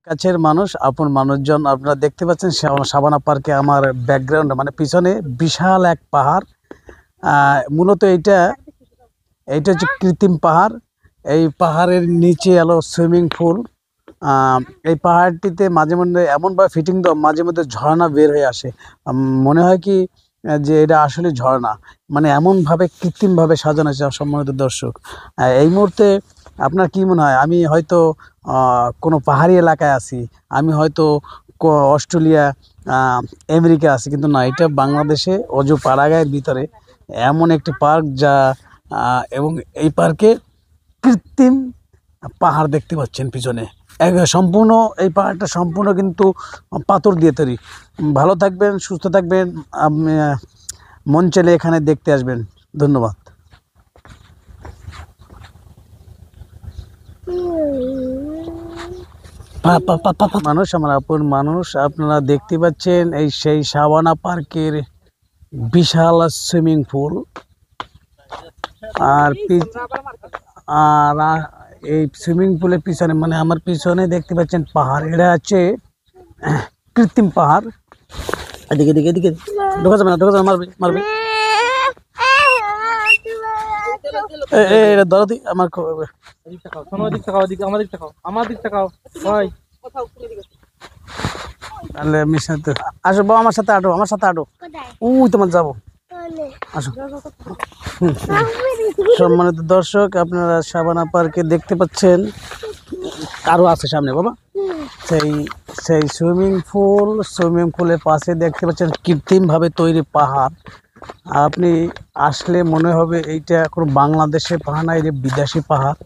কাছের মানুষ, আপন মানুষজন। আপনারা দেখতে পাচ্ছেন সাবানা পার্কে আমার ব্যাকগ্রাউন্ডে মানে পিছনে বিশাল এক পাহাড়। মূলত এইটা হচ্ছে কৃত্রিম পাহাড়। এই পাহাড়ের নিচে এলো সুইমিং পুল। এই পাহাড়টিতে মাঝে মধ্যে এমনভাবে ফিটিং দেওয়া, মাঝে মধ্যে ঝর্ণা বের হয়ে আসে। মনে হয় কি যে এটা আসলে ঝর্ণা, মানে এমনভাবে কৃত্রিমভাবে সাজানো হয়েছে। সম্মানিত দর্শক, এই মুহূর্তে আপনার কি মনে হয় আমি হয়তো কোনো পাহাড়ি এলাকায় আছি, আমি হয়তো অস্ট্রেলিয়া, আমেরিকা আছি, কিন্তু না, এটা বাংলাদেশে অজু পাড়াগাঁয়ের ভিতরে এমন একটি পার্ক যা এবং এই পার্কে কৃত্রিম পাহাড় দেখতে পাচ্ছেন পিছনে। সম্পূর্ণ এই পাহাড়টা সম্পূর্ণ কিন্তু পাথর দিয়ে তৈরি। ভালো থাকবেন, সুস্থ থাকবেন, আপনি মন চাইলে এখানে দেখতে আসবেন। ধন্যবাদ। মানুষ, আমার আপন মানুষ, আপনারা দেখতে পাচ্ছেন এই সেই সাবানা পার্কের বিশাল সুইমিং পুল। আর এই সুইমিং পুলের পিছনে মানে আমার পিছনে দেখতে পাচ্ছেন পাহাড়। এটা হচ্ছে কৃত্রিম পাহাড়। এদিকে এদিকে এদিকে ঢোকা যাবে না, ঢোকা যাবে, মারবে মারবে। এটা ধরো দি আমার আসো বাবা, আমার সাথে আটো, আমার সাথে আটো। উই তোমার যাবো, আসো। সম্মানিত দর্শক, আপনারা সাবানা পার্কে দেখতে পাচ্ছেন আরো আছে সামনে বাবা সেই সেই সুইমিং পুলের পাশে দেখতে পাচ্ছেন কৃত্রিম ভাবে তৈরি পাহাড়। আপনি আসলে মনে হবে এইটা কোনো বাংলাদেশের পাহাড় না, এটা বিদেশি পাহাড়।